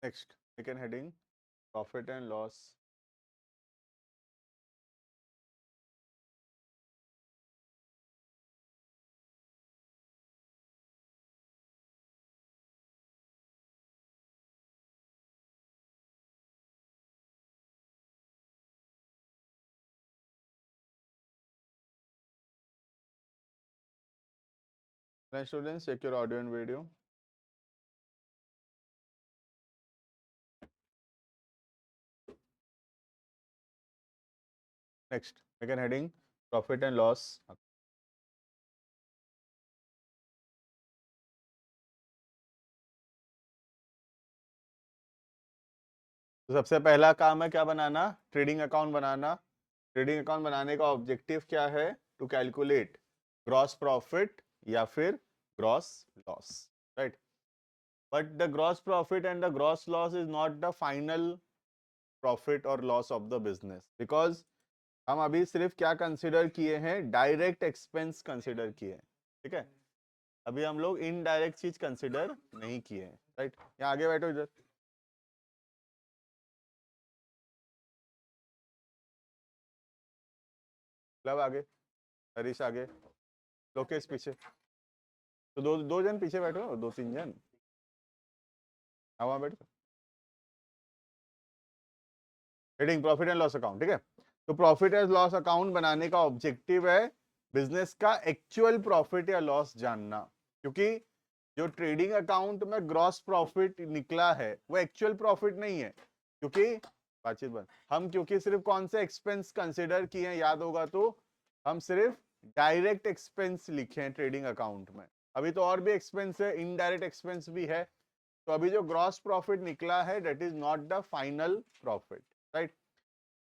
Next, second heading, profit and loss. Now students, check your audio and video. Next, second heading, profit and loss. तो सबसे पहला काम है क्या बनाना? Trading account बनाना। Trading account बनाने का ऑब्जेक्टिव क्या है? टू कैलकुलेट ग्रॉस प्रॉफिट या फिर gross loss, right? But the gross profit and the gross loss is not the final profit और loss of the business, because हम अभी सिर्फ क्या कंसिडर किए हैं? डायरेक्ट एक्सपेंस कंसिडर किए हैं, ठीक है? अभी हम लोग इनडायरेक्ट चीज कंसिडर नहीं किए हैं, राइट? यहाँ आगे बैठो इधर, लव आगे, हरीश आगे, लोकेश पीछे। तो दो दो जन पीछे बैठो, दो तीन जन वहां बैठो। Heading profit and loss account, ठीक है? तो प्रॉफिट एंड लॉस अकाउंट बनाने का ऑब्जेक्टिव है बिजनेस का एक्चुअल प्रॉफिट या लॉस जानना, क्योंकि जो ट्रेडिंग अकाउंट में ग्रॉस प्रॉफिट निकला है वो एक्चुअल प्रॉफिट नहीं है, क्योंकि बातचीत बंद, हम क्योंकि सिर्फ कौन से एक्सपेंस कंसिडर किए हैं याद होगा तो हम सिर्फ डायरेक्ट एक्सपेंस लिखे हैं ट्रेडिंग अकाउंट में। अभी तो और भी एक्सपेंस है, इनडायरेक्ट एक्सपेंस भी है। तो अभी जो ग्रॉस प्रॉफिट निकला है that is not the final profit, right?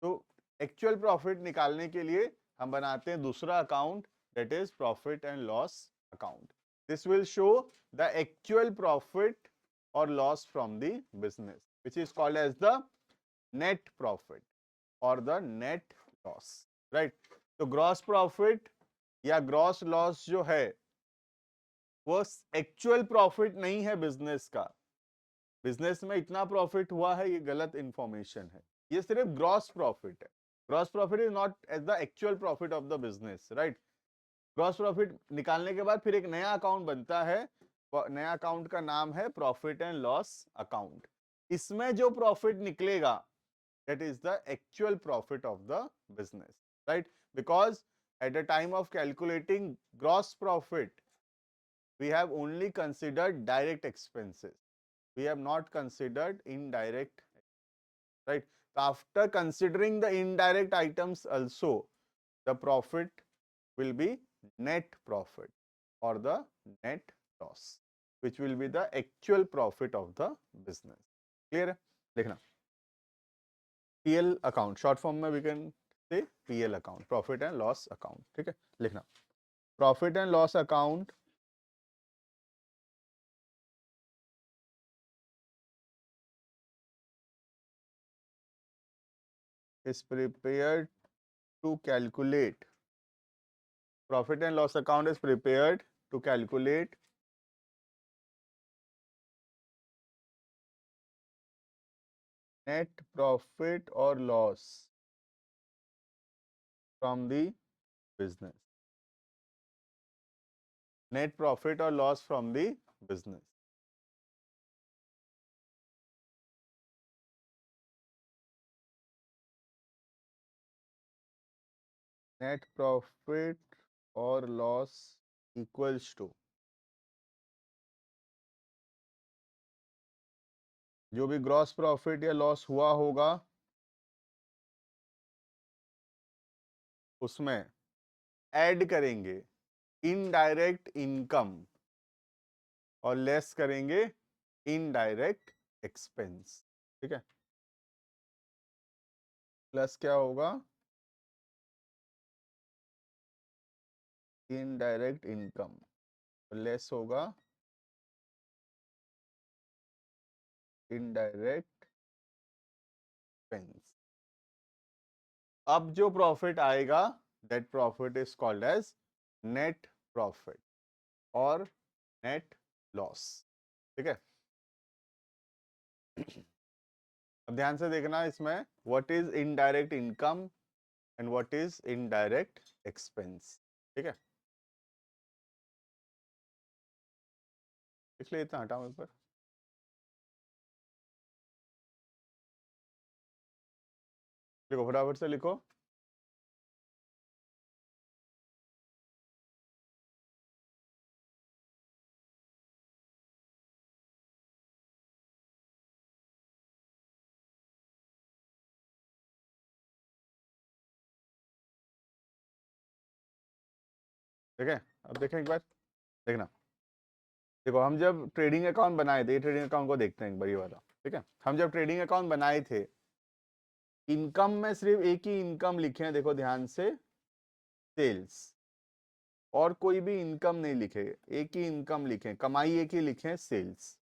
तो एक्चुअल प्रॉफिट निकालने के लिए हम बनाते हैं दूसरा account, that is profit and loss account. This will show the actual profit और loss from the business which is called as the net profit और द नेट लॉस, राइट? तो ग्रॉस प्रॉफिट या ग्रॉस लॉस जो है वो actual profit नहीं है business का। बिजनेस में इतना प्रॉफिट हुआ है ये गलत इंफॉर्मेशन है, ये सिर्फ ग्रॉस प्रॉफिट है। Gross profit is not as the actual profit of the business, right? Gross profit निकालने के बाद फिर एक नया अकाउंट बनता है, नया अकाउंट का नाम है प्रॉफिट एंड लॉस अकाउंट। इसमें जो प्रॉफिट निकलेगा that is the actual profit of the business, right? Because at the time of calculating gross profit we have only considered direct expenses, we have not considered indirect, right? So after considering the indirect items also, the profit will be net profit or the net loss, which will be the actual profit of the business. Clear है? देखना, PL account short form में we can say PL account, profit and loss account, ठीक है? लिखना profit and loss account is prepared to calculate, profit and loss account is prepared to calculate net profit or loss from the business, net profit or loss from the business. Net profit or loss equals to जो भी gross profit या loss हुआ होगा उसमें add करेंगे indirect income और less करेंगे indirect expense, ठीक है? प्लस क्या होगा? इनडायरेक्ट इनकम, लेस होगा इनडायरेक्ट एक्सपेंस। अब जो प्रॉफिट आएगा that profit is called as net profit और नेट लॉस, ठीक है? अब ध्यान से देखना इसमें, what is indirect income and what is indirect expense, ठीक है। इसलिए इतना हटाओ ऊपर। देखो फटाफट से लिखो। ठीक है, अब देखें एक बार, देखना। देखो हम जब ट्रेडिंग अकाउंट बनाए थे, ट्रेडिंग अकाउंट को देखते हैं एक बार ये वाला, ठीक है। हम जब ट्रेडिंग अकाउंट बनाए थे, इनकम में सिर्फ एक ही इनकम लिखे हैं, देखो ध्यान से, सेल्स। और कोई भी इनकम नहीं लिखे, एक ही इनकम लिखे, कमाई एक ही लिखे, सेल्स।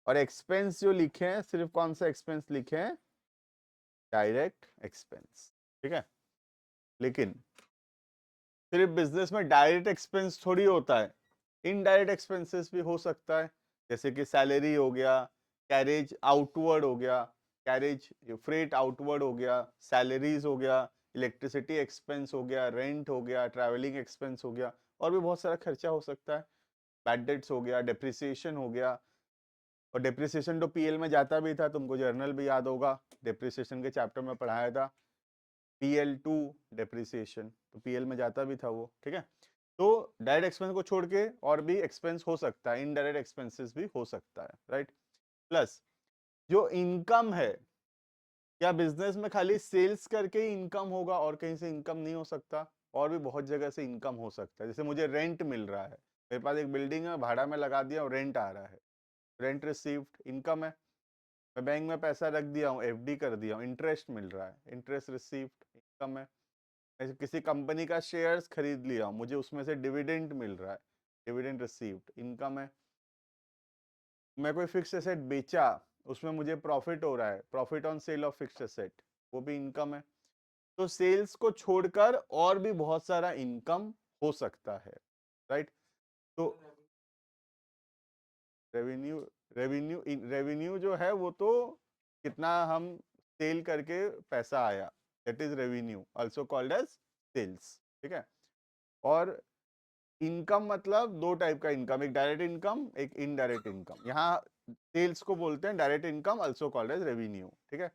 और एक्सपेंस जो लिखे हैं, सिर्फ कौन सा एक्सपेंस लिखे हैं, डायरेक्ट एक्सपेंस, ठीक है। लेकिन सिर्फ बिजनेस में डायरेक्ट एक्सपेंस थोड़ी होता है, इनडायरेक्ट एक्सपेंसेस भी हो सकता है। जैसे कि सैलरी हो गया, कैरेज आउटवर्ड हो गया, कैरेज फ्रेट आउटवर्ड हो गया, सैलरीज हो गया, इलेक्ट्रिसिटी एक्सपेंस हो गया, रेंट हो गया, ट्रैवलिंग एक्सपेंस हो गया, और भी बहुत सारा खर्चा हो सकता है। बैड डेट्स हो गया, डेप्रिसिएशन हो गया। और डेप्रिसिएशन तो पीएल में जाता भी था, तुमको जर्नल भी याद होगा, डेप्रिसिएशन के चैप्टर में पढ़ाया था, PL2 डेप्रिसिएशन, तो पीएल में जाता भी था वो, ठीक है। तो डायरेक्ट एक्सपेंस को छोड़ के और भी एक्सपेंस हो सकता है, इनडायरेक्ट एक्सपेंसेस भी हो सकता है, राइट। प्लस जो इनकम है, क्या बिजनेस में खाली सेल्स करके ही इनकम होगा और कहीं से इनकम नहीं हो सकता? और भी बहुत जगह से इनकम हो सकता है। जैसे मुझे रेंट मिल रहा है, मेरे पास एक बिल्डिंग है, भाड़ा में लगा दिया और रेंट आ रहा है, रेंट रिसीव्ड इनकम है। मैं बैंक में पैसा रख दिया हूँ, FD कर दिया हूँ, इंटरेस्ट मिल रहा है, इंटरेस्ट रिसीव्ड इनकम है। मैं किसी कंपनी का शेयर्स खरीद लिया हूँ, मुझे उसमें से डिविडेंड मिल रहा है, डिविडेंड रिसीव्ड इनकम है। मैं कोई फिक्स एसेट बेचा, उसमें मुझे प्रॉफिट हो रहा है, profit on sale of fix asset, वो भी इनकम है। तो सेल्स को छोड़कर और भी बहुत सारा इनकम हो सकता है, राइट। तो रेवेन्यू, रेवेन्यू जो है वो तो कितना हम सेल करके पैसा आया, that is revenue, also called as sales, ठीक है। और इनकम मतलब दो टाइप का इनकम, एक डायरेक्ट इनकम, एक इनडायरेक्ट इनकम। यहाँ सेल्स को बोलते हैं direct income, also called as revenue, ठीक है।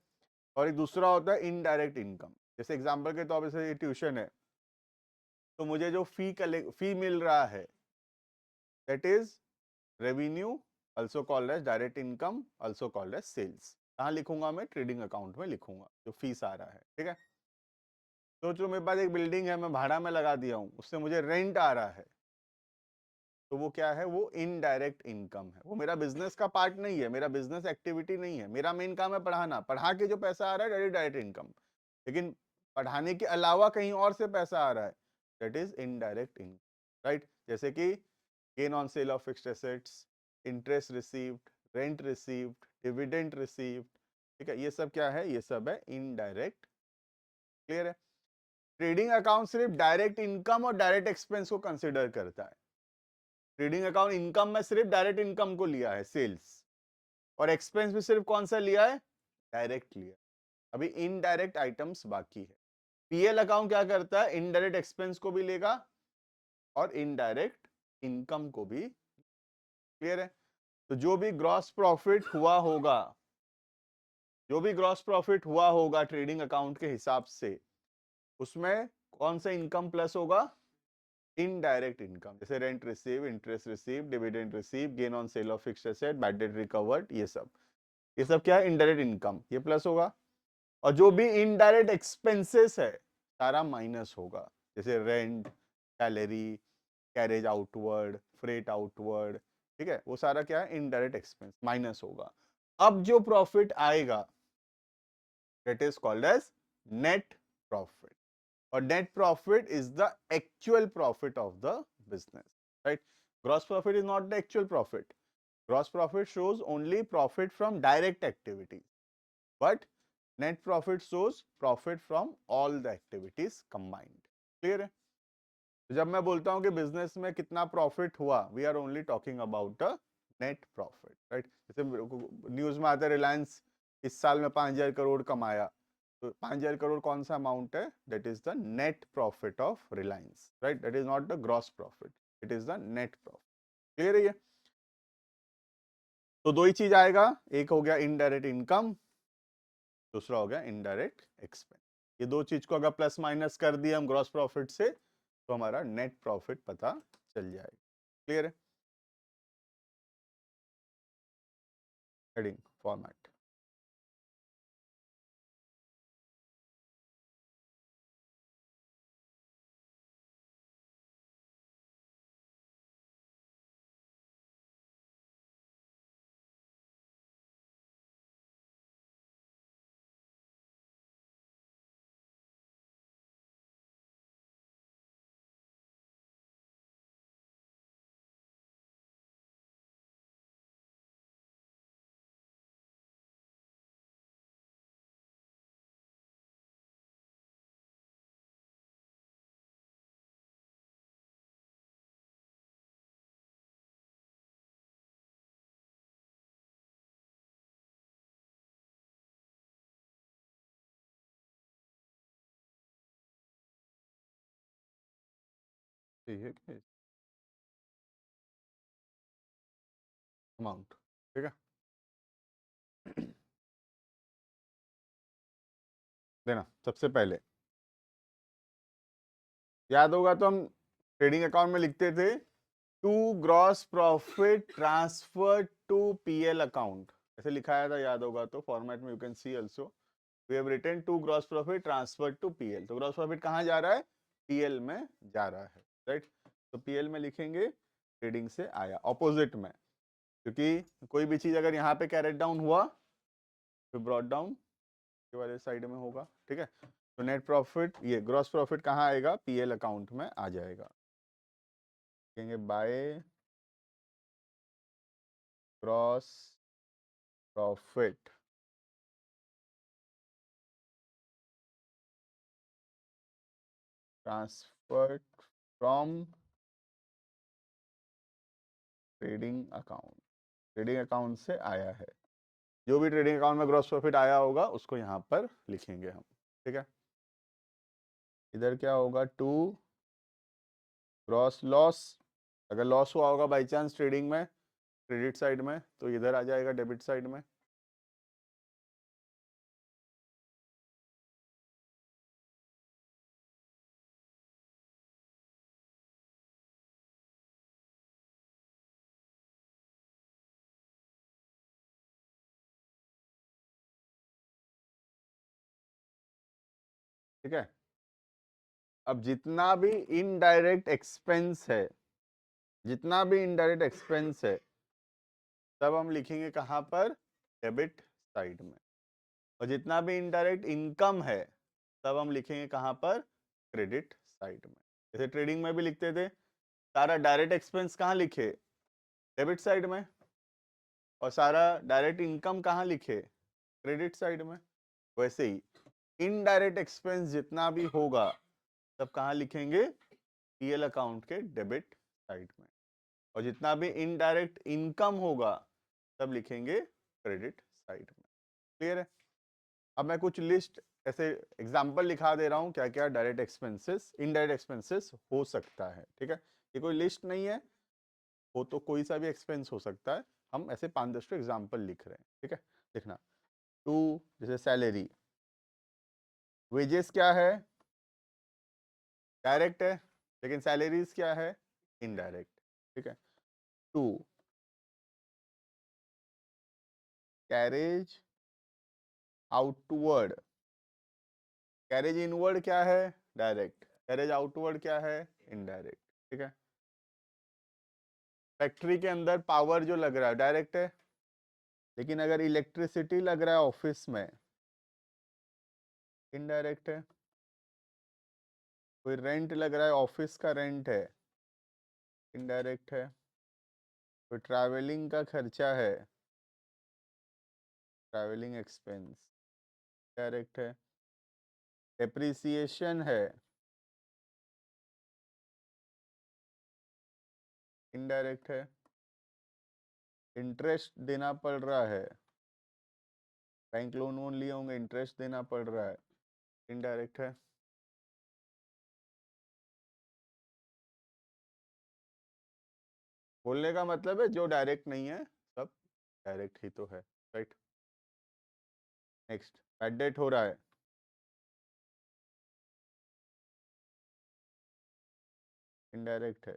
और एक दूसरा होता है इनडायरेक्ट इनकम। जैसे एग्जांपल के तौर पे, ये ट्यूशन है, तो मुझे जो फी मिल रहा है, that is revenue, also called as direct income, also called as sales. कहाँ लिखूंगा मैं? ट्रेडिंग अकाउंट में लिखूंगा, जो फीस आ रहा है, ठीक है। तो जो मेरे पास एक बिल्डिंग है, मैं भाड़ा में लगा दिया हूँ, उससे मुझे रेंट आ रहा है, तो वो क्या है? वो इनडायरेक्ट इनकम है। वो मेरा बिजनेस का पार्ट नहीं है, मेरा बिजनेस एक्टिविटी नहीं है, मेरा मेन काम है पढ़ाना, पढ़ा के जो पैसा आ रहा है डायरेक्ट इनकम। लेकिन पढ़ाने के अलावा कहीं और से पैसा आ रहा है, that is indirect income, right. जैसे कि gain on sale of fixed assets, interest received, rent received, dividend received, ठीक है। ये सब क्या है? ये सब है इनडायरेक्ट। क्लियर है? ट्रेडिंग अकाउंट सिर्फ डायरेक्ट इनकम और डायरेक्ट एक्सपेंस को कंसिडर करता है। ट्रेडिंग अकाउंट इनकम में सिर्फ डायरेक्ट इनकम को लिया है, सेल्स, और एक्सपेंस में सिर्फ कौन सा लिया है? डायरेक्ट लिया। अभी इनडायरेक्ट आइटम्स बाकी है। पीएल अकाउंट क्या करता है? इनडायरेक्ट एक्सपेंस को भी लेगा और इनडायरेक्ट इनकम को भी। क्लियर है? तो जो भी ग्रॉस प्रॉफिट हुआ होगा, जो भी ग्रॉस प्रॉफिट हुआ होगा ट्रेडिंग अकाउंट के हिसाब से, उसमें कौन सा इनकम प्लस होगा? Indirect income. जैसे rent receive, interest receive, dividend receive, gain on sale of fixed asset, bad debt recovered, ये सब क्या है? इनडायरेक्ट इनकम, ये प्लस होगा। और जो भी इनडायरेक्ट एक्सपेंसेस है, सारा माइनस होगा। जैसे rent, salary, carriage outward, freight outward, ठीक है, वो सारा क्या है? इनडायरेक्ट एक्सपेंस, माइनस होगा। अब जो प्रॉफिट आएगा, that is called as net profit. और net profit is the actual profit of the business, right. Gross profit is not the actual profit. Gross profit shows only profit from direct activity, but net profit shows profit from all the activities combined. Clear है? तो जब मैं बोलता हूं कि business में कितना profit हुआ, we are only talking about the net profit, right. जैसे न्यूज में आता है, रिलायंस इस साल में 5,000 करोड़ कमाया, तो 5,000 करोड़ कौन सा अमाउंट है? That is the net profit of Reliance, right? That is not the gross profit, it is the net profit. Clear है ये? तो दो ही चीज आएगा, एक हो गया इनडायरेक्ट इनकम, दूसरा हो गया इनडायरेक्ट एक्सपेंस। ये दो चीज को अगर प्लस माइनस कर दिए हम ग्रॉस प्रॉफिट से, तो हमारा नेट प्रॉफिट पता चल जाएगा। क्लियर है? हेडिंग फॉर्मेट, ठीक है, अमाउंट, ठीक है। देना सबसे पहले याद होगा तो हम ट्रेडिंग अकाउंट में लिखते थे to gross profit transfer to PL account, ऐसे लिखाया था, याद होगा तो फॉर्मेट में you can see also we have written to gross profit transfer to PL. तो ग्रॉस प्रॉफिट कहाँ जा रहा है? पीएल में जा रहा है, राइट? तो पीएल में लिखेंगे ट्रेडिंग से आया, ऑपोजिट में, क्योंकि कोई भी चीज अगर यहाँ पे कैरेट डाउन हुआ तो ब्रॉट डाउन के वाले साइड में होगा, ठीक है? तो नेट प्रॉफिट, ये ग्रॉस प्रॉफिट कहाँ आएगा? पीएल अकाउंट में आ जाएगा। कहेंगे by gross profit transferred from trading account, trading account से आया है। जो भी ट्रेडिंग अकाउंट में ग्रॉस प्रॉफिट आया होगा उसको यहाँ पर लिखेंगे हम, ठीक है? इधर क्या होगा? टू ग्रॉस लॉस, अगर लॉस हुआ होगा बाई चांस ट्रेडिंग में क्रेडिट साइड में, तो इधर आ जाएगा डेबिट साइड में। ठीक है, अब जितना भी इनडायरेक्ट एक्सपेंस है, जितना भी इनडायरेक्ट एक्सपेंस है, तब हम लिखेंगे कहाँ पर? डेबिट साइड में। और जितना भी इनडायरेक्ट इनकम है, तब हम लिखेंगे कहाँ पर? क्रेडिट साइड में। जैसे ट्रेडिंग में भी लिखते थे, सारा डायरेक्ट एक्सपेंस कहाँ लिखे? डेबिट साइड में। और सारा डायरेक्ट इनकम कहाँ लिखे? क्रेडिट साइड में। वैसे ही इनडायरेक्ट एक्सपेंस जितना भी होगा, तब कहाँ लिखेंगे? पीएल अकाउंट के डेबिट साइड में। और जितना भी इनडायरेक्ट इनकम होगा, तब लिखेंगे क्रेडिट साइड में। क्लियर है? अब मैं कुछ लिस्ट ऐसे एग्जांपल लिखा दे रहा हूं, क्या क्या डायरेक्ट एक्सपेंसेस, इनडायरेक्ट एक्सपेंसेस हो सकता है, ठीक है? ये कोई लिस्ट नहीं है, हो तो कोई सा भी एक्सपेंस हो सकता है, हम ऐसे 5-10 एग्जांपल लिख रहे हैं, ठीक है? लिखना टू, जैसे सैलरी, वेजेस क्या है? डायरेक्ट है, लेकिन सैलरीज क्या है? इनडायरेक्ट, ठीक है? To, carriage outward, carriage inward क्या है? डायरेक्ट। कैरेज आउटवर्ड क्या है? इनडायरेक्ट, ठीक है? फैक्ट्री के अंदर पावर जो लग रहा है डायरेक्ट है, लेकिन अगर इलेक्ट्रिसिटी लग रहा है ऑफिस में, इनडायरेक्ट है। कोई रेंट लग रहा है, ऑफिस का रेंट है, इनडायरेक्ट है। कोई ट्रैवलिंग का खर्चा है, ट्रैवलिंग एक्सपेंस, डायरेक्ट है। डेप्रिसिएशन है, इनडायरेक्ट है। इंटरेस्ट देना पड़ रहा है, बैंक लोन वोन लिए होंगे, इंटरेस्ट देना पड़ रहा है, इनडायरेक्ट है। बोलने का मतलब है जो डायरेक्ट नहीं है सब डायरेक्ट ही तो है, राइट। नेक्स्ट, बैड डेट हो रहा है, इनडायरेक्ट है,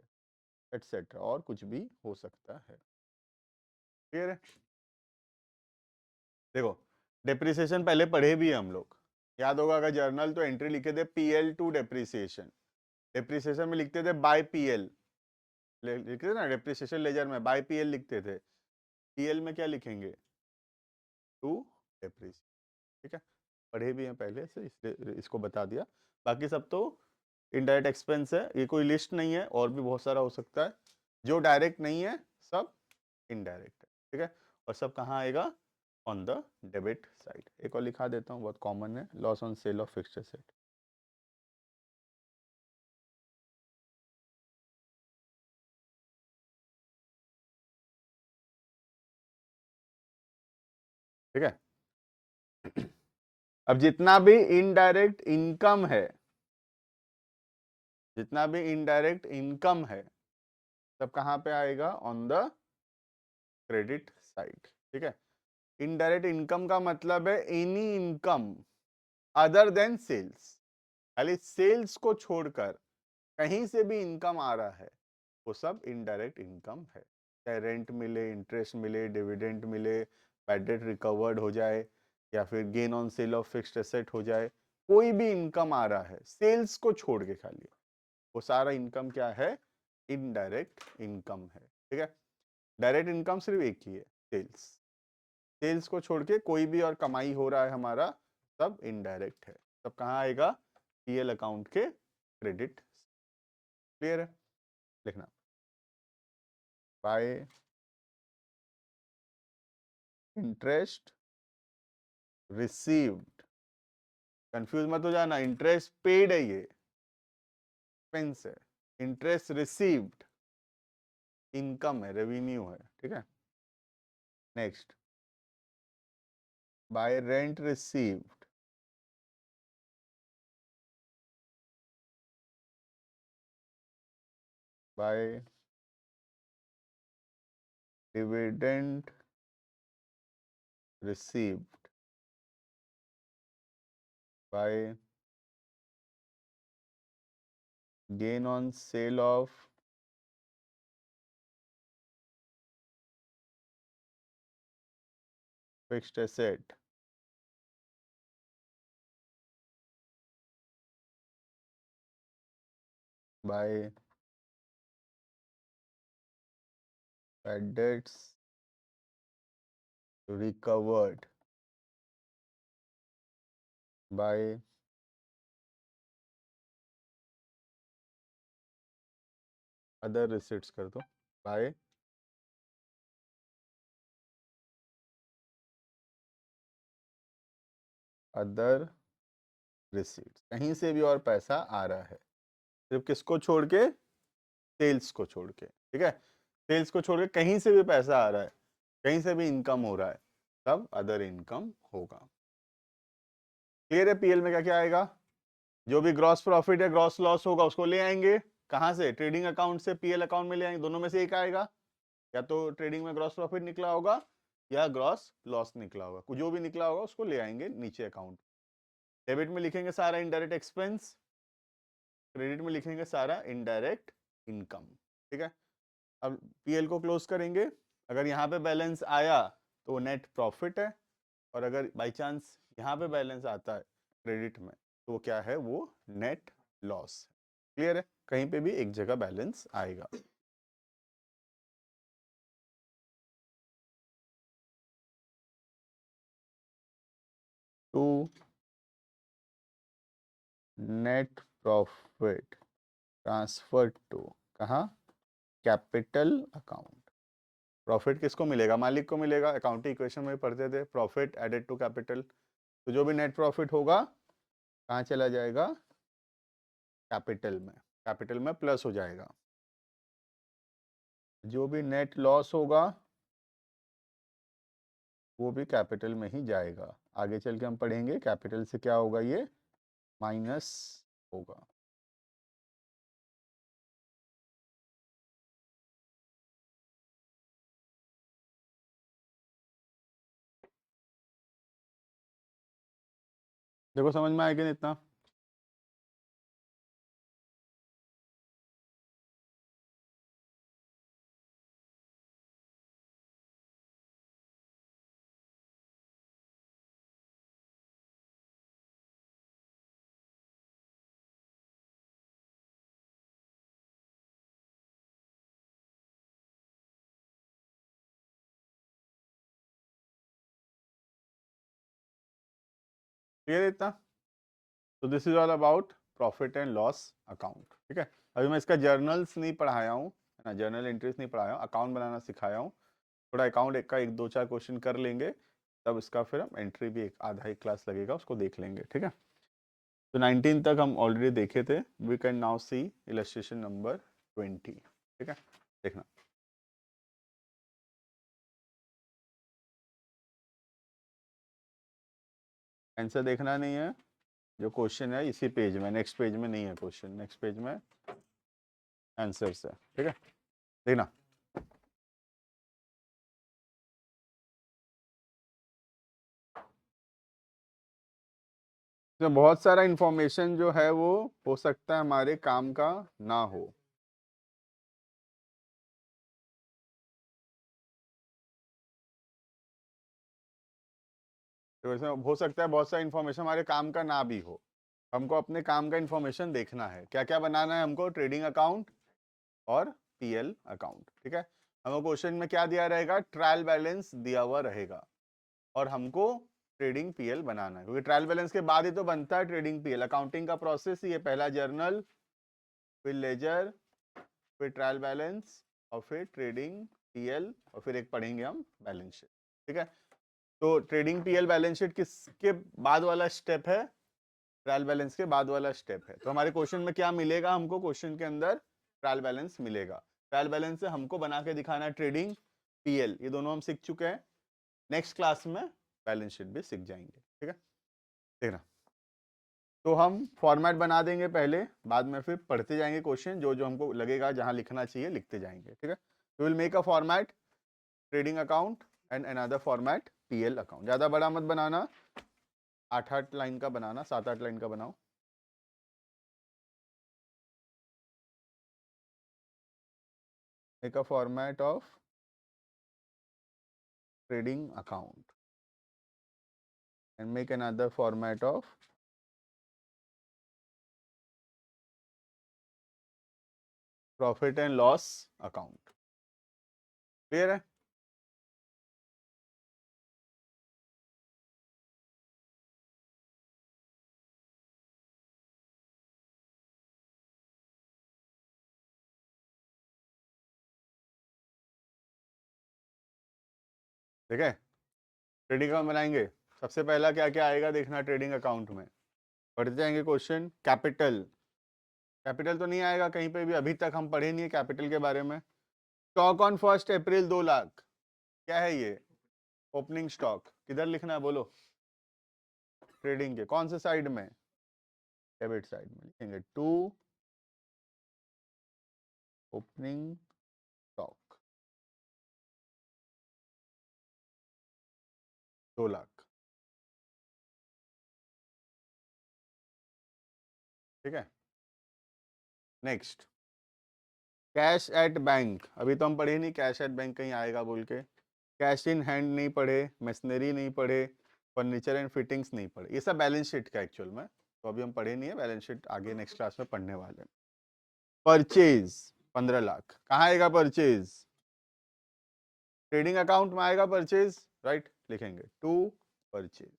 एटसेट्रा, और कुछ भी हो सकता है। क्लियर है? देखो, डेप्रिसिएशन पहले पढ़े भी हम लोग, याद होगा अगर जर्नल तो एंट्री लिखे थे पीएल टू डेप्रिसिएशन, डेप्रिसिएशन में लिखते थे बाय पीएल, लिखते थे ना डेप्रिसिएशन लेजर में बाय पीएल लिखते थे, पीएल में क्या लिखेंगे, टू डेप्रिसिएशन। ठीक है, पढ़े भी हैं पहले से, इसलिए इसको बता दिया। बाकी सब तो इनडायरेक्ट एक्सपेंस है, ये कोई लिस्ट नहीं है, और भी बहुत सारा हो सकता है। जो डायरेक्ट नहीं है सब इनडायरेक्ट है, ठीक है। और सब कहाँ आएगा, ऑन द डेबिट साइड। एक और लिखा देता हूँ, बहुत कॉमन है, loss on sale of fixed asset. ठीक है, अब जितना भी इनडायरेक्ट इनकम है, जितना भी इनडायरेक्ट इनकम है सब कहाँ पे आएगा, ऑन द क्रेडिट साइड। ठीक है, इनडायरेक्ट इनकम का मतलब है any income other than sales, खाली सेल्स को छोड़कर कहीं से भी इनकम आ रहा है वो सब इनडायरेक्ट इनकम है। चाहे रेंट मिले, इंटरेस्ट मिले, डिविडेंड मिले, बैड डेट रिकवर्ड हो जाए, या फिर gain on sale of fixed asset हो जाए, कोई भी इनकम आ रहा है सेल्स को छोड़ के खाली, वो सारा इनकम क्या है, इनडायरेक्ट इनकम है। ठीक है, डायरेक्ट इनकम सिर्फ एक ही है, सेल्स। सेल्स को छोड़ के कोई भी और कमाई हो रहा है हमारा, सब इनडायरेक्ट है। सब कहाँ आएगा, पीएल अकाउंट के क्रेडिट। क्लियर है? लिखना, बाय इंटरेस्ट रिसीव्ड, कंफ्यूज मत हो जाना, इंटरेस्ट पेड है, ये एक्सपेंस है, इंटरेस्ट रिसीव्ड इनकम है, रेवेन्यू है। ठीक है, next, by rent received, by dividend received, by gain on sale of fixed asset, by bad debts recovered, by other receipts कर दो, by अदर रिसीट्स, कहीं से भी और पैसा आ रहा है, सिर्फ किसको छोड़ के, सेल्स को छोड़ के। ठीक है, सेल्स को छोड़ के कहीं से भी पैसा आ रहा है, कहीं से भी इनकम हो रहा है, तब अदर इनकम होगा। क्लियर है? पीएल में क्या क्या आएगा, जो भी ग्रॉस प्रॉफिट या ग्रॉस लॉस होगा उसको ले आएंगे कहां से, ट्रेडिंग अकाउंट से पीएल अकाउंट में ले आएंगे, दोनों में से एक आएगा, या तो ट्रेडिंग में ग्रॉस प्रॉफिट निकला होगा या ग्रॉस लॉस निकला होगा, जो भी निकला होगा उसको ले आएंगे नीचे अकाउंट। डेबिट में लिखेंगे सारा इनडायरेक्ट एक्सपेंस, क्रेडिट में लिखेंगे सारा इनडायरेक्ट इनकम। ठीक है, अब पीएल को क्लोज करेंगे, अगर यहाँ पे बैलेंस आया तो नेट प्रॉफिट है, और अगर बाई चांस यहाँ पे बैलेंस आता है क्रेडिट में तो क्या है, वो नेट लॉस। क्लियर है? कहीं पे भी एक जगह बैलेंस आएगा। To net profit transfer to कहाँ, कैपिटल अकाउंट। प्रॉफिट किसको मिलेगा, मालिक को मिलेगा, अकाउंटिंग इक्वेशन में पढ़ते थे, प्रॉफिट एडेड टू कैपिटल, तो जो भी नेट प्रॉफिट होगा कहाँ चला जाएगा, कैपिटल में प्लस हो जाएगा। जो भी नेट लॉस होगा वो भी कैपिटल में ही जाएगा। आगे चल के हम पढ़ेंगे कैपिटल से क्या होगा, ये माइनस होगा। देखो समझ में आएगा नहीं इतना? क्लियर इतना? तो this is all about profit and loss account, ठीक है। अभी मैं इसका जर्नल्स नहीं पढ़ाया हूँ, है ना, जर्नल एंट्रीज नहीं पढ़ाया हूँ, अकाउंट बनाना सिखाया हूँ। थोड़ा अकाउंट एक का एक दो चार क्वेश्चन कर लेंगे, तब इसका फिर हम एंट्री भी एक आधा एक क्लास लगेगा उसको देख लेंगे, ठीक है। तो 19 तक हम ऑलरेडी देखे थे। We can now see illustration number 20, ठीक है, देखना। आंसर देखना नहीं है, जो क्वेश्चन है इसी पेज में, नेक्स्ट पेज में नहीं है क्वेश्चन, नेक्स्ट पेज में आंसर्स है, ठीक है, देखना। तो बहुत सारा इंफॉर्मेशन जो है वो हो सकता है हमारे काम का ना हो। तो वैसे हो सकता है बहुत सारा इंफॉर्मेशन हमारे काम का ना भी हो। हमको अपने काम का इंफॉर्मेशन देखना है, क्या क्या बनाना है हमको, ट्रेडिंग अकाउंट और पीएल अकाउंट, ठीक है। हमको क्वेश्चन में क्या दिया रहेगा, ट्रायल बैलेंस दिया हुआ रहेगा, और हमको ट्रेडिंग पीएल बनाना है, क्योंकि ट्रायल बैलेंस के बाद ही तो बनता है ट्रेडिंग पीएल। अकाउंटिंग का प्रोसेस ही है, पहला जर्नल, फिर लेजर, फिर ट्रायल बैलेंस, और फिर ट्रेडिंग पीएल, और फिर एक पढ़ेंगे हम बैलेंस शीट, ठीक है। तो ट्रेडिंग पीएल बैलेंस शीट किसके बाद वाला स्टेप है, ट्रायल बैलेंस के बाद वाला स्टेप है। तो हमारे क्वेश्चन में क्या मिलेगा हमको, क्वेश्चन के अंदर ट्रायल बैलेंस मिलेगा। ट्रायल बैलेंस से हमको बना के दिखाना है ट्रेडिंग पीएल, ये दोनों हम सीख चुके हैं। नेक्स्ट क्लास में बैलेंस शीट भी सीख जाएंगे, ठीक है, देखना। तो हम फॉर्मेट बना देंगे पहले, बाद में फिर पढ़ते जाएंगे क्वेश्चन, जो जो हमको लगेगा जहां लिखना चाहिए लिखते जाएंगे, ठीक है। We will make a format trading account and another format PL account. ज्यादा बड़ा मत बनाना, 8-8 लाइन का बनाना, 7-8 लाइन का बनाओ। Make a format of trading account and make another format of profit and loss account। Clear है? ठीक है, ट्रेडिंग अकाउंट बनाएंगे। सबसे पहला क्या क्या आएगा देखना ट्रेडिंग अकाउंट में, पढ़ते जाएंगे क्वेश्चन। कैपिटल, कैपिटल तो नहीं आएगा कहीं पे भी, अभी तक हम पढ़े नहीं है कैपिटल के बारे में। स्टॉक ऑन 1 अप्रैल 2 लाख, क्या है ये, ओपनिंग स्टॉक। किधर लिखना है बोलो, ट्रेडिंग के कौन से साइड में, डेबिट साइड में लिखेंगे, टू ओपनिंग स्टॉक 2 लाख, ठीक है। नेक्स्ट, कैश एट बैंक, अभी तो हम पढ़े नहीं कैश एट बैंक कहीं आएगा बोल के। कैश इन हैंड नहीं पढ़े, मशीनरी नहीं पढ़े, फर्नीचर एंड फिटिंग्स नहीं पढ़े, ये सब बैलेंस शीट का एक्चुअल में, तो अभी हम पढ़े नहीं है, बैलेंस शीट आगे नेक्स्ट क्लास में पढ़ने वाले हैं। परचेज 15 लाख, कहाँ आएगा परचेज, ट्रेडिंग अकाउंट में आएगा परचेज, राइट, लिखेंगे टू परचेज।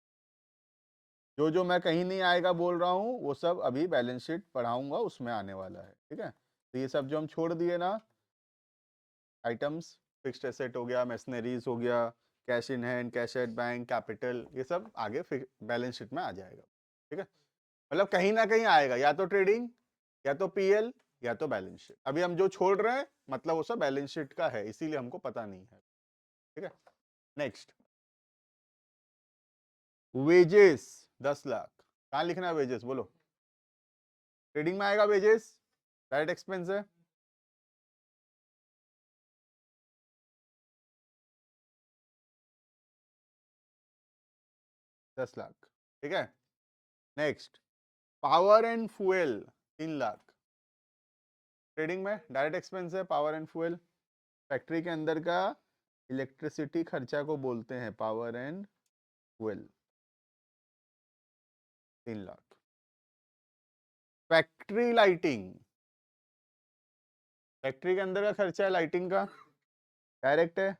जो जो मैं कहीं नहीं आएगा बोल रहा हूँ वो सब अभी बैलेंस शीट पढ़ाऊंगा उसमें आने वाला है, ठीक है। तो ये सब जो हम छोड़ दिए ना आइटम्स, फिक्स्ड एसेट हो गया, मशीनरीज हो गया, cash in hand, cash at bank, capital, ये सब आगे बैलेंस शीट में आ जाएगा, ठीक है। मतलब कहीं ना कहीं आएगा, या तो ट्रेडिंग, या तो पीएल, या तो बैलेंस शीट। अभी हम जो छोड़ रहे हैं मतलब वो सब बैलेंस शीट का है, इसीलिए हमको पता नहीं है, ठीक है। नेक्स्ट, वेजेस 10 लाख, कहाँ लिखना है वेजेस बोलो? ट्रेडिंग में आएगा वेजेस, डायरेक्ट एक्सपेंस है। दस लाख, ठीक है। Next, power and fuel 3 lakh, trading में डायरेक्ट एक्सपेंस है पावर एंड फ्यूल। फैक्ट्री के अंदर का इलेक्ट्रिसिटी खर्चा को बोलते हैं power and fuel, 3 lakh. Factory lighting, factory के अंदर का खर्चा है लाइटिंग का, डायरेक्ट है।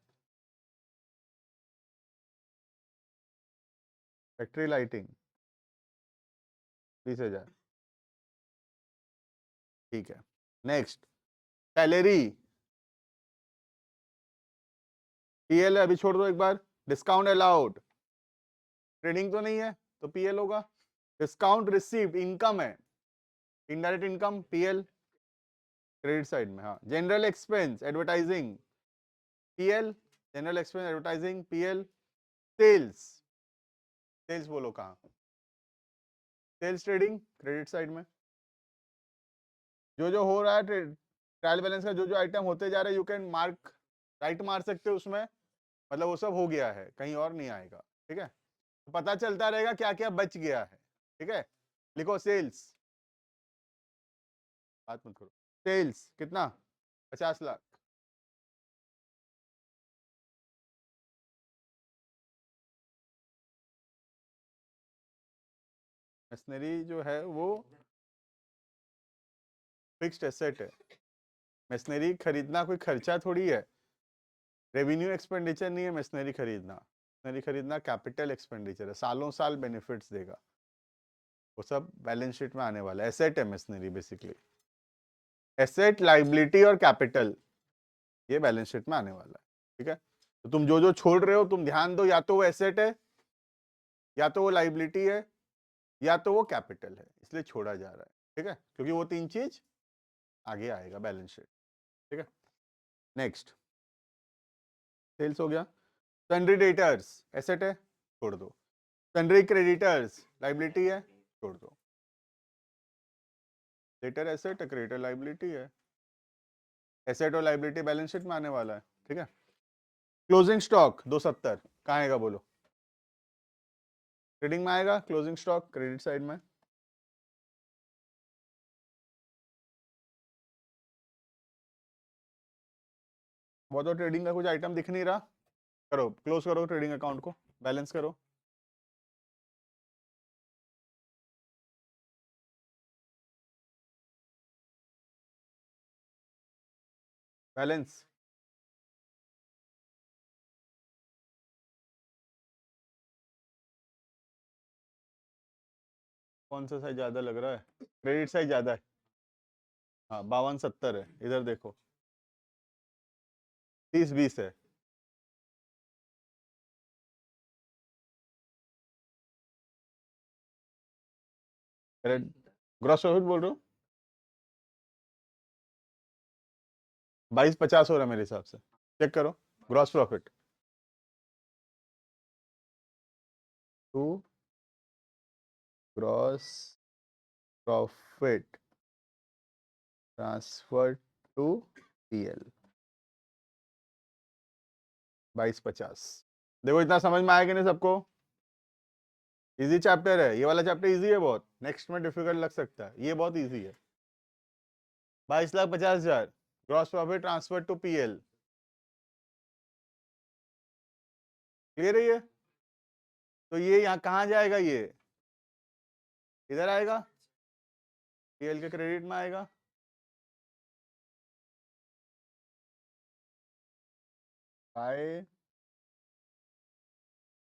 फैक्ट्री लाइटिंग 20,000, ठीक है। नेक्स्ट, सैलरी, पीएल अभी छोड़ दो एक बार। डिस्काउंट अलाउड, ट्रेडिंग तो नहीं है तो पीएल होगा। डिस्काउंट रिसीव्ड इनकम है, indirect income PL, credit side में। हाँ, general expense advertising PL, general expense advertising PL. Sales, sales बोलो कहाँ? सेल्स ट्रेडिंग क्रेडिट साइड में। जो जो हो रहा है ट्रायल बैलेंस का, जो जो आइटम होते जा रहे हैं, यू कैन मार्क, राइट मार सकते हो उसमें, मतलब वो सब हो गया है, कहीं और नहीं आएगा, ठीक है। तो पता चलता रहेगा क्या क्या बच गया है, ठीक है। लिखो सेल्स, बात मत करो। सेल्स कितना? 50 लाख। मशीनरी जो है वो फिक्स्ड एसेट है। मशीनरी खरीदना कोई खर्चा थोड़ी है, रेवेन्यू एक्सपेंडिचर नहीं है मशीनरी खरीदना। मशीनरी खरीदना कैपिटल एक्सपेंडिचर है, सालों साल बेनिफिट्स देगा, वो सब बैलेंस शीट में आने वाला है। एसेट है मशीनरी बेसिकली, एसेट, लाइबिलिटी और कैपिटल, ये बैलेंस शीट में आने वाला है, ठीक है। तो तुम जो जो छोड़ रहे हो तुम ध्यान दो, या तो वो एसेट है, या तो वो लाइबिलिटी है, या तो वो कैपिटल है, इसलिए छोड़ा जा रहा है, ठीक है, क्योंकि वो तीन चीज आगे आएगा बैलेंस शीट, ठीक है। नेक्स्ट, सेल्स हो गया। सन्ड्री डेटर्स एसेट है, छोड़ दो। सन्ड्री क्रेडिटर्स लाइबिलिटी है, छोड़ दो। डेटर एसेट है, क्रेडिटर लाइबिलिटी है, एसेट और लाइबिलिटी बैलेंस शीट में आने वाला है, ठीक है। क्लोजिंग स्टॉक 270 कहाँ आएगा बोलो? ट्रेडिंग में आएगा क्लोजिंग स्टॉक, क्रेडिट साइड में। वो तो ट्रेडिंग का कुछ आइटम दिख नहीं रहा, करो क्लोज करो ट्रेडिंग अकाउंट को, बैलेंस करो। बैलेंस, कौन सा साइज ज्यादा लग रहा है? क्रेडिट साइज ज्यादा है। हाँ 5270 है, इधर देखो 30-20 है। ग्रॉस प्रॉफिट बोल रहे हो? 2250 हो रहा है मेरे हिसाब से, चेक करो। Gross profit to gross profit transfer to PL 2250। देखो इतना समझ में आया कि नहीं सबको? इजी चैप्टर है ये वाला, चैप्टर इजी है बहुत, नेक्स्ट में डिफिकल्ट लग सकता है, ये बहुत इजी है। 22,50,000 gross profit transfer to PL, clear है ये? तो ये यहाँ कहाँ जाएगा? ये इधर आएगा, पीएल के क्रेडिट में आएगा। By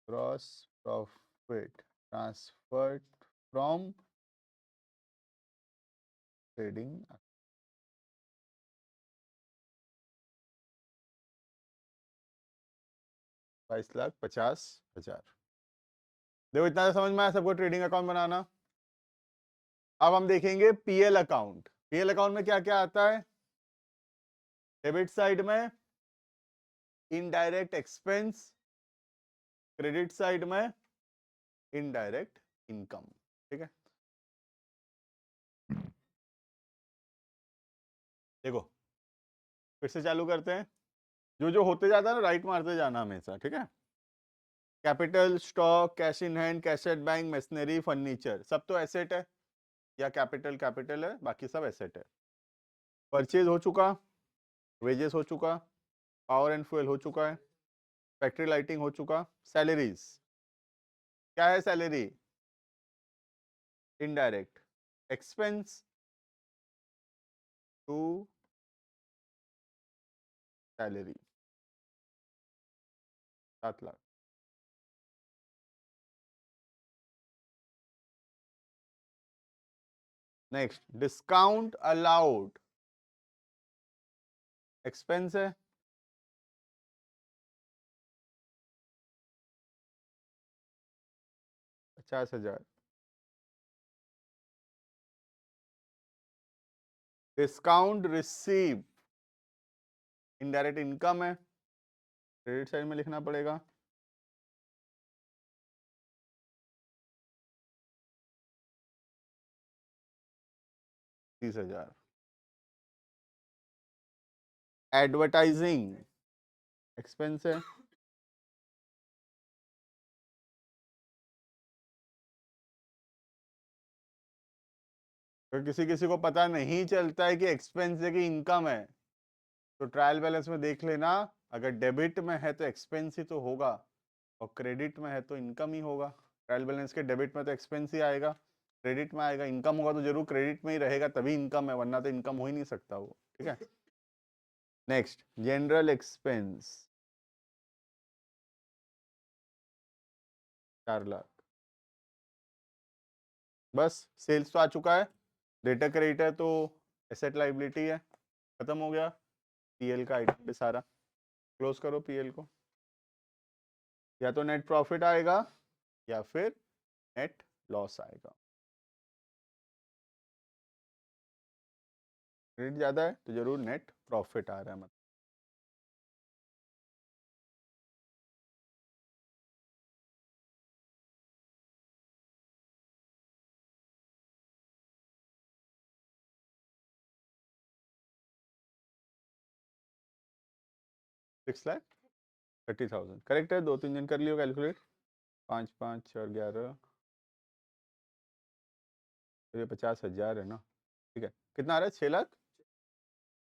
gross profit transferred from trading 22,50,000। देखो इतना तो समझ में आया सबको, ट्रेडिंग अकाउंट बनाना। अब हम देखेंगे पीएल अकाउंट। पीएल अकाउंट में क्या क्या आता है? डेबिट साइड में इनडायरेक्ट एक्सपेंस, क्रेडिट साइड में इनडायरेक्ट इनकम। ठीक है, देखो फिर से चालू करते हैं। जो जो होते जाता है ना राइट मारते जाना हमेशा, ठीक है। Capital, stock, cash in hand, cash at bank, machinery, furniture, सब तो एसेट है या कैपिटल कैपिटल है, बाकी सब एसेट है। परचेज हो चुका, वेजेस हो चुका, पावर एंड फ्यूल हो चुका है, फैक्ट्री लाइटिंग हो चुका, सैलरीज, क्या है salary? Indirect expense to salary, 7 lakh. Next, discount allowed, expense है, 50,000। डिस्काउंट रिसीव, इनडायरेक्ट इनकम है, क्रेडिट साइड में लिखना पड़ेगा। ₹30,000। एडवर्टाइजिंग एक्सपेंस है, तो किसी किसी को पता नहीं चलता है कि एक्सपेंस है कि इनकम है, तो ट्रायल बैलेंस में देख लेना, अगर डेबिट में है तो एक्सपेंस ही तो होगा और क्रेडिट में है तो इनकम ही होगा। ट्रायल बैलेंस के डेबिट में तो एक्सपेंस ही आएगा, क्रेडिट में आएगा, इनकम होगा तो जरूर क्रेडिट में ही रहेगा, तभी इनकम है, वरना तो इनकम हो ही नहीं सकता वो। ठीक है, नेक्स्ट, जनरल एक्सपेंस, 4 लाख। बस सेल्स तो आ चुका है, डेटा क्रेडिटर तो एसेट लाइबिलिटी है, खत्म हो गया। पीएल का आइटम पे सारा क्लोज करो। पीएल को या तो नेट प्रॉफिट आएगा या फिर नेट लॉस आएगा। क्रेडिट ज्यादा है तो जरूर नेट प्रॉफिट आ रहा है, मतलब 6,30,000 करेक्ट है। 2-3 दिन कर लियो कैलकुलेट, 5 5 और 11, तो ये 50,000 है ना। ठीक है, कितना आ रहा है? 6,00,000,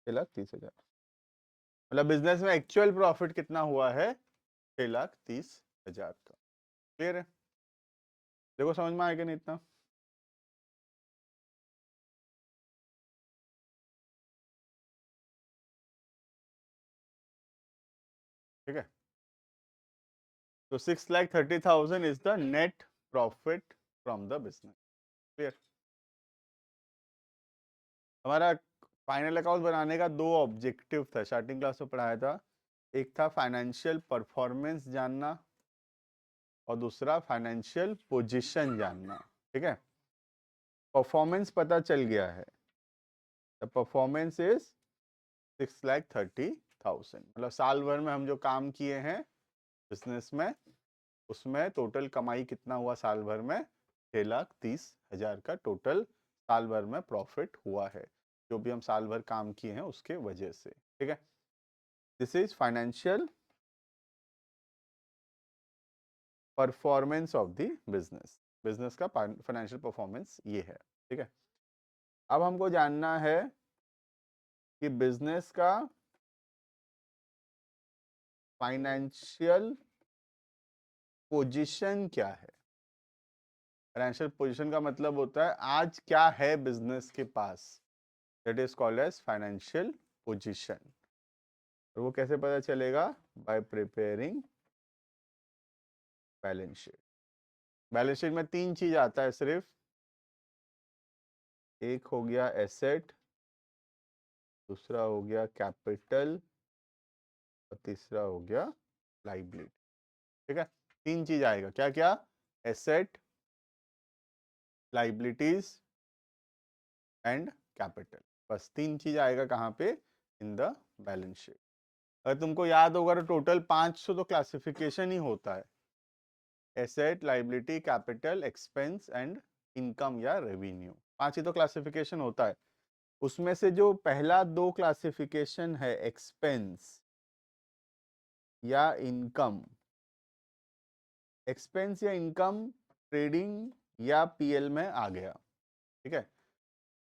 6,30,000। मतलब बिजनेस में एक्चुअल प्रॉफिट कितना हुआ है? 6,30,000 का। क्लियर है? देखो समझ में आएगा नहीं इतना। ठीक है, तो 6,30,000 is the net profit from the business. Clear? हमारा फाइनल अकाउंट बनाने का 2 ऑब्जेक्टिव था, स्टार्टिंग क्लास में पढ़ाया था। एक था फाइनेंशियल परफॉर्मेंस जानना और दूसरा फाइनेंशियल पोजीशन जानना। ठीक है, परफॉर्मेंस पता चल गया है, द परफॉर्मेंस इज 6,30,000, मतलब साल भर में हम जो काम किए हैं बिजनेस में, उसमें टोटल कमाई कितना हुआ साल भर में? 6,30,000 का टोटल साल भर में प्रॉफिट हुआ है, जो भी हम साल भर काम किए हैं उसके वजह से। ठीक है, this is financial performance of the business. Business का फाइनेंशियल परफॉर्मेंस ये है। ठीक है, अब हमको जानना है कि बिजनेस का फाइनेंशियल पोजीशन क्या है। फाइनेंशियल पोजीशन का मतलब होता है आज क्या है बिजनेस के पास, that is called as financial position. और वो कैसे पता चलेगा? By preparing balance sheet. Balance sheet में 3 चीज आता है सिर्फ, एक हो गया एसेट, दूसरा हो गया कैपिटल और तीसरा हो गया लाइबिलिटी। ठीक है, 3 चीज आएगा, क्या क्या? Asset, liabilities and capital. बस 3 चीज आएगा कहाँ पे? In the balance sheet. अगर तुमको याद होगा तो टोटल 500 तो क्लासिफिकेशन ही होता है। Asset, liability, capital, expense and income या रेवेन्यू। 5 ही तो क्लासिफिकेशन होता है। उसमें से जो पहला 2 क्लासिफिकेशन है एक्सपेंस या इनकम, एक्सपेंस या इनकम ट्रेडिंग या पीएल में आ गया, ठीक है।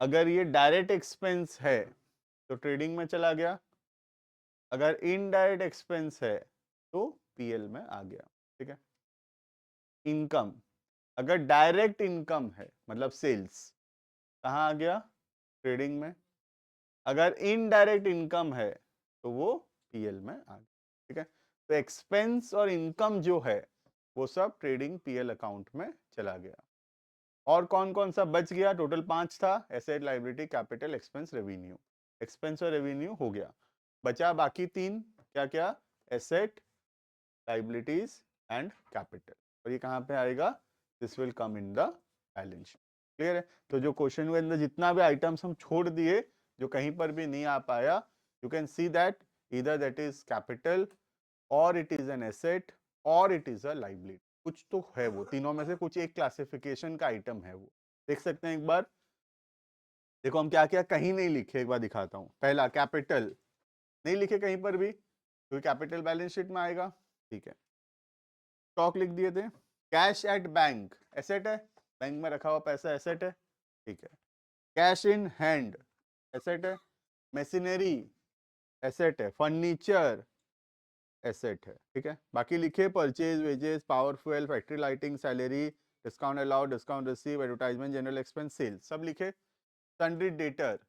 अगर ये डायरेक्ट एक्सपेंस है तो ट्रेडिंग में चला गया, अगर इनडायरेक्ट एक्सपेंस है तो पीएल में आ गया, ठीक है। इनकम, अगर डायरेक्ट इनकम है मतलब सेल्स, कहाँ आ गया, ट्रेडिंग में। अगर इनडायरेक्ट इनकम है तो वो पीएल में आ गया, ठीक है। तो एक्सपेंस और इनकम जो है वो सब ट्रेडिंग पीएल अकाउंट में चला गया। और कौन कौन सा बच गया, टोटल 5 था, asset, liability, capital, expense, revenue. Expense और रेवेन्यू हो गया, बचा बाकी 3, क्या क्या, एसेट, लाइबिलिटीज एंड कैपिटल। और ये कहाँ पे आएगा, this will come in the balance sheet. Clear है। तो जो क्वेश्चन के अंदर जितना भी आइटम्स हम छोड़ दिए, जो कहीं पर भी नहीं आ पाया, you can see that either that is capital और इट इज एन एसेट और इट इज अ लाइबिलिटी। कुछ तो है, वो तीनों में से कुछ एक क्लासिफिकेशन का आइटम है वो। देख सकते हैं एक बार, देखो हम क्या क्या कहीं नहीं लिखे, एक बार दिखाता हूं। पहला कैपिटल नहीं लिखे कहीं पर भी, क्योंकि कैपिटल बैलेंस शीट में आएगा, ठीक है। स्टॉक लिख दिए थे। कैश एट बैंक एसेट है, बैंक में रखा हुआ पैसा एसेट है, ठीक है। कैश इन हैंड एसेट है। मशीनरी एसेट है। फर्नीचर एसेट है, ठीक है। बाकी लिखे purchase, wages, power fuel, factory lighting, salary, discount allowed, discount receive, advertisement, general expense, sale, सब लिखे। सन्ड्री डेटर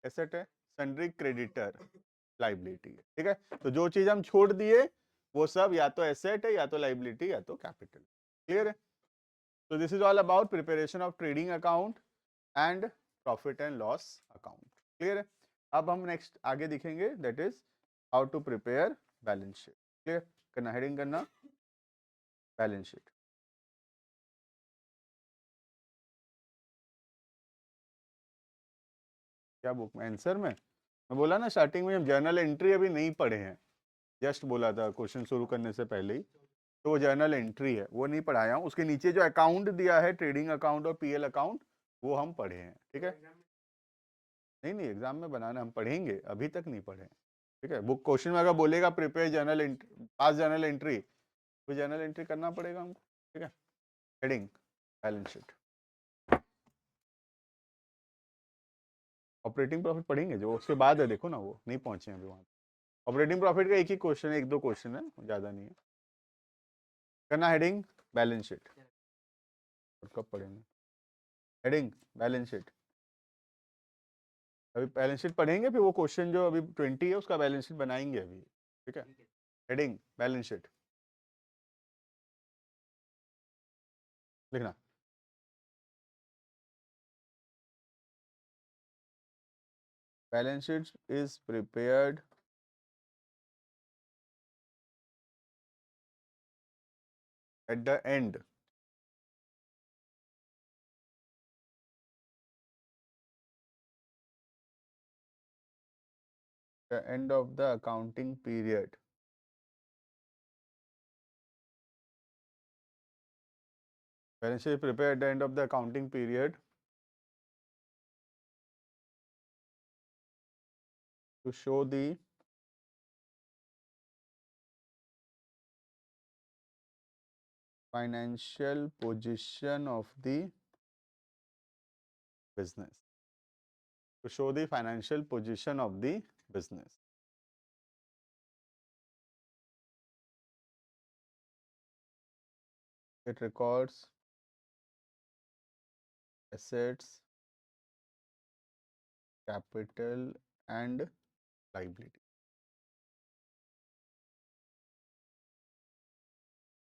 एसेट है। सन्ड्री क्रेडिटर लाइबिलिटी है, ठीक है। तो जो चीज हम छोड़ दिए वो सब या तो एसेट है या तो लाइबिलिटी या तो कैपिटल। क्लियर है। तो this is all about preparation of trading account and profit and loss account. Clear है। अब हम नेक्स्ट आगे दिखेंगे, that is how to prepare balance sheet. Clear करना, हेडिंग करना बैलेंस शीट। क्या बुक में, आंसर में मैं बोला ना स्टार्टिंग में, हम जर्नल एंट्री अभी नहीं पढ़े हैं, जस्ट बोला था क्वेश्चन शुरू करने से पहले ही। तो वो जर्नल एंट्री है, वो नहीं पढ़ाया हूँ। उसके नीचे जो अकाउंट दिया है, ट्रेडिंग अकाउंट और पीएल अकाउंट, वो हम पढ़े हैं, ठीक है। नहीं नहीं, एग्जाम में बनाना हम पढ़ेंगे, अभी तक नहीं पढ़े, ठीक है। बुक क्वेश्चन में अगर बोलेगा प्रिपेयर जर्नल एंट्री, पास जर्नल एंट्री, तो जर्नल एंट्री करना पड़ेगा हमको, ठीक है। Heading balance sheet. Operating profit पढ़ेंगे जो उसके बाद है, देखो ना वो नहीं पहुंचे अभी वहां। ऑपरेटिंग प्रॉफिट का एक ही क्वेश्चन है, 1-2 क्वेश्चन है, ज्यादा नहीं है। करना हेडिंग बैलेंस शीट। और कब पढ़ेंगे हेडिंग बैलेंस शीट, अभी बैलेंस शीट पढ़ेंगे, फिर वो क्वेश्चन जो अभी 20 है उसका बैलेंस शीट बनाएंगे अभी, ठीक है। हेडिंग बैलेंस शीट लिखना। Balance sheet is prepared at the end of the accounting period. Balance sheet prepared at the end of the accounting period to show the financial position of the business. To show the financial position of the business. It records assets, capital and liability.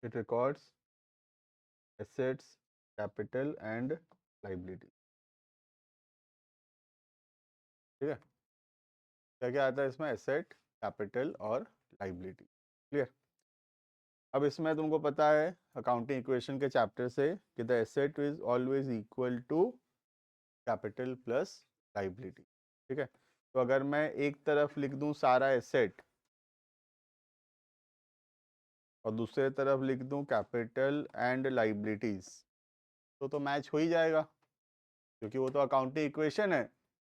It records assets, capital and liability. ठीक है। क्या क्या आता है इसमें, asset, capital और liability. Clear. अब इसमें तुमको पता है अकाउंटिंग इक्वेशन के चैप्टर से कि the asset is always equal to capital plus liability, ठीक है। तो अगर मैं एक तरफ लिख दूं सारा एसेट, और दूसरे तरफ लिख दूं कैपिटल एंड लाइबिलिटीज, तो मैच हो ही जाएगा, क्योंकि वो तो अकाउंटिंग इक्वेशन है,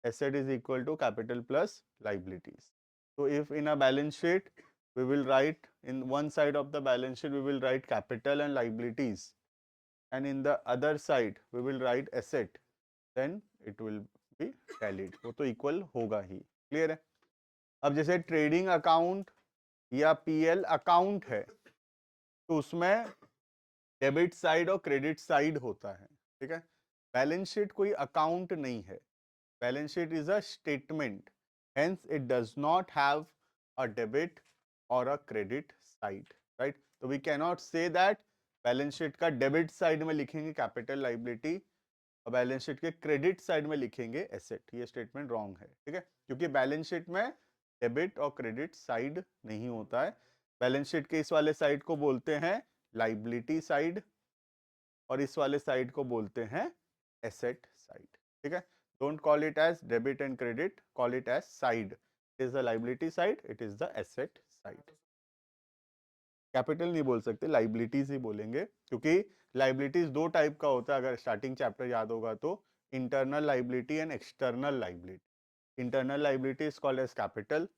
asset is equal to capital plus liabilities. So if in a balance sheet we will write in one side of the balance sheet we will write capital and liabilities, and in the other side we will write asset, then it will be tallied. वो तो equal होगा ही. Clear है? अब जैसे trading account या PL account है तो उसमें डेबिट साइड और क्रेडिट साइड होता है. ठीक है? बैलेंस शीट कोई अकाउंट नहीं है. Balance sheet is a statement, hence it does not have a debit or a credit side, right? तो we cannot say that balance sheet का डेबिट साइड में लिखेंगे कैपिटल लाइबिलिटी और बैलेंस शीट के credit side में लिखेंगे asset. ये statement wrong है. ठीक है? क्योंकि बैलेंस शीट में डेबिट और क्रेडिट साइड नहीं होता है. बैलेंस शीट के इस वाले साइड को बोलते हैं लाइबिलिटी साइड और इस वाले साइड को बोलते हैं एसेट साइड. ठीक है? Don't call it as debit and credit, call it as side. It is the liability side, it is the asset side. Capital नहीं बोल सकते, लाइबिलिटीज ही बोलेंगे, क्योंकि लाइबिलिटीज दो टाइप का होता है. अगर स्टार्टिंग चैप्टर याद होगा तो internal liability and external liability. Internal liability is called as capital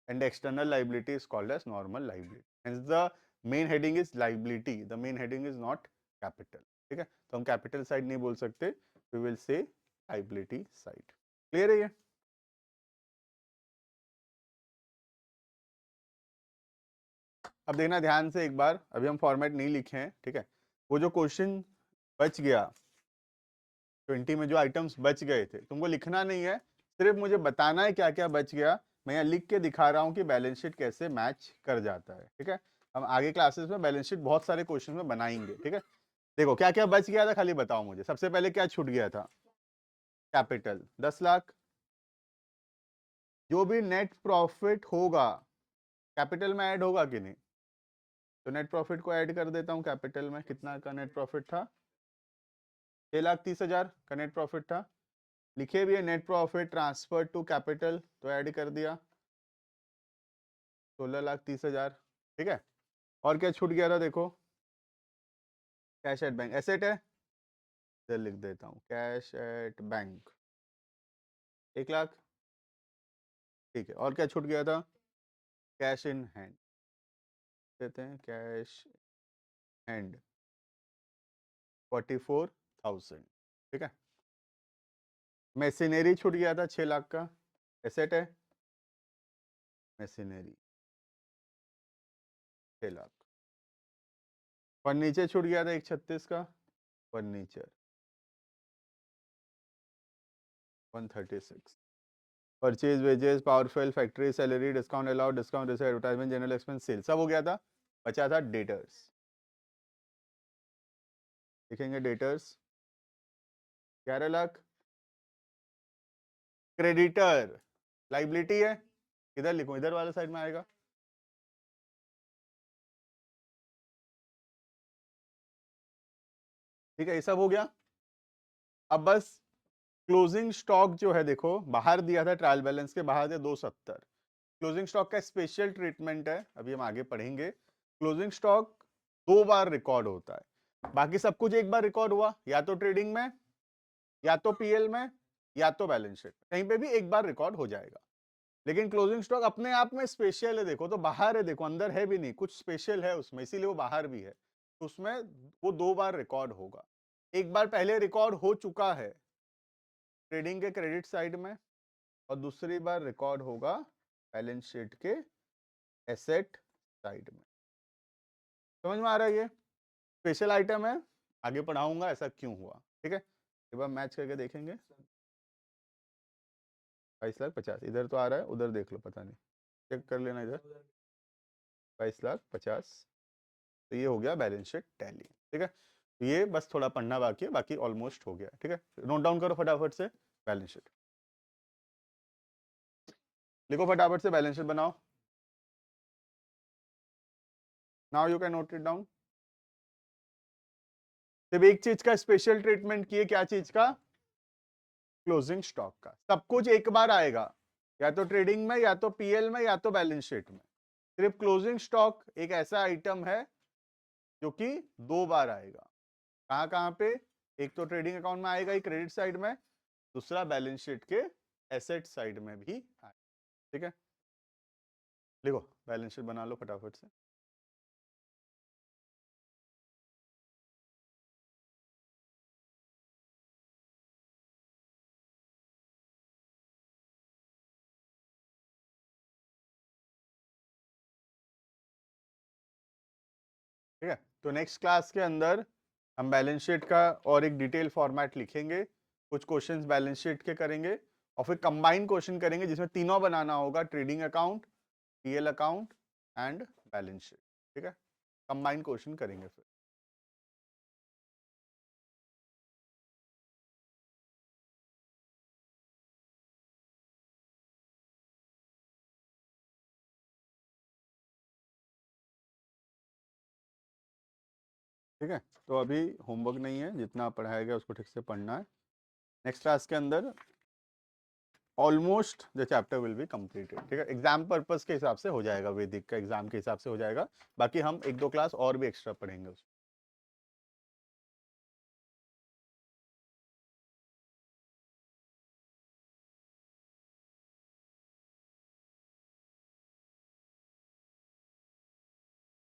and external liability is called as normal liability. Hence the main heading is liability, the main heading is not capital. ठीक है? तो हम capital side नहीं बोल सकते, we will say liability side. Clear है ये? अब देखना ध्यान से एक बार, अभी हम फॉर्मेट नहीं लिखे हैं. ठीक है? वो जो क्वेश्चन बच गया 20 में, जो आइटम्स बच गए थे, तुमको लिखना नहीं है, सिर्फ मुझे बताना है क्या क्या बच गया. मैं यहाँ लिख के दिखा रहा हूँ कि बैलेंस शीट कैसे मैच कर जाता है. ठीक है? हम आगे क्लासेस में बैलेंस शीट बहुत सारे क्वेश्चन में बनाएंगे. ठीक है? देखो क्या क्या बच गया था, खाली बताओ मुझे. सबसे पहले क्या छूट गया था? कैपिटल 10 लाख. जो भी नेट प्रॉफिट होगा कैपिटल में ऐड होगा कि नहीं? तो नेट प्रॉफिट को ऐड कर देता हूं कैपिटल में. कितना का नेट प्रॉफिट था? 6,30,000 का नेट प्रॉफिट था. लिखे भी है net profit transfer to capital, तो ऐड कर दिया 16,30,000. ठीक है? और क्या छूट गया था? देखो कैश एट बैंक एसेट है, इधर लिख देता हूँ कैश एट बैंक 1 लाख. ठीक है? और क्या छूट गया था? कैश इन हैंड, कहते हैं कैश हैंड 44,000. ठीक है? मशीनरी छूट गया था 6 लाख का, एसेट है मशीनरी 6 लाख. फर्नीचर छूट गया था 136 का, furniture 136. Purchase wages powerful factory salary discount allowed discount receive advertisement general expense sale सब हो गया था. बचा था डेटर्स. लिखेंगे डेटर्स 11 लाख. क्रेडिटर लाइबिलिटी है, इधर लिखो, इधर वाले साइड में आएगा. ठीक है? ये सब हो गया. अब बस क्लोजिंग स्टॉक जो है, देखो बाहर दिया था, ट्रायल बैलेंस के बाहर दिया 270. क्लोजिंग स्टॉक का स्पेशल ट्रीटमेंट है, अभी हम आगे पढ़ेंगे. क्लोजिंग स्टॉक 2 बार रिकॉर्ड होता है. बाकी सब कुछ एक बार रिकॉर्ड हुआ, या तो ट्रेडिंग में, या तो पीएल में, या तो बैलेंस शीट, कहीं पे भी एक बार रिकॉर्ड हो जाएगा. लेकिन क्लोजिंग स्टॉक अपने आप में स्पेशल है. देखो तो बाहर है, देखो अंदर है भी नहीं, कुछ स्पेशल है उसमें, इसीलिए वो बाहर भी है. तो उसमें वो 2 बार रिकॉर्ड होगा. एक बार पहले रिकॉर्ड हो चुका है ट्रेडिंग के क्रेडिट साइड में, और दूसरी बार रिकॉर्ड होगा बैलेंस शीट के एसेट साइड में. समझ में आ रहा है? ये स्पेशल आइटम है, आगे पढ़ाऊंगा ऐसा क्यों हुआ. ठीक है? एक बार मैच करके देखेंगे. 22,50,000 इधर तो आ रहा है, उधर देख लो, पता नहीं, चेक कर लेना इधर. 22,50,000. तो ये हो गया बैलेंस शीट टैली. ठीक है? तो ये बस थोड़ा पढ़ना बाकी है, बाकी ऑलमोस्ट हो गया. ठीक है? नोट डाउन करो फटाफट से. बैलेंस शीट लिखो, फटाफट से बैलेंस शीट बनाओ. Now you can note it down. सिर्फ एक चीज का स्पेशल ट्रीटमेंट किए, क्या चीज का? क्लोजिंग स्टॉक का. सब कुछ एक बार आएगा, या तो ट्रेडिंग में, या तो पीएल में, या तो बैलेंस शीट में. सिर्फ क्लोजिंग स्टॉक एक ऐसा आइटम है जो कि 2 बार आएगा। कहाँ कहाँ पे? एक तो ट्रेडिंग अकाउंट में आएगा ही क्रेडिट साइड में, दूसरा बैलेंस शीट के एसेट साइड में भी आएगा। ठीक है, लिखो बैलेंस शीट बना लो फटाफट से। ठीक है, तो नेक्स्ट क्लास के अंदर हम बैलेंस शीट का और एक डिटेल फॉर्मेट लिखेंगे, कुछ क्वेश्चंस बैलेंस शीट के करेंगे और फिर कंबाइन क्वेश्चन करेंगे जिसमें तीनों बनाना होगा, trading account, PL account and balance sheet. ठीक है, कंबाइन क्वेश्चन करेंगे फिर। ठीक है, तो अभी होमवर्क नहीं है, जितना पढ़ाया गया उसको ठीक से पढ़ना है। नेक्स्ट क्लास के अंदर almost the chapter will be completed. ठीक है, एग्जाम पर्पस के हिसाब से हो जाएगा, वैदिक का एग्जाम के हिसाब से हो जाएगा, बाकी हम एक दो क्लास और भी एक्स्ट्रा पढ़ेंगे उसमें।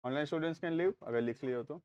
ऑनलाइन स्टूडेंट्स कैन लीव, अगर लिख लिए हो तो।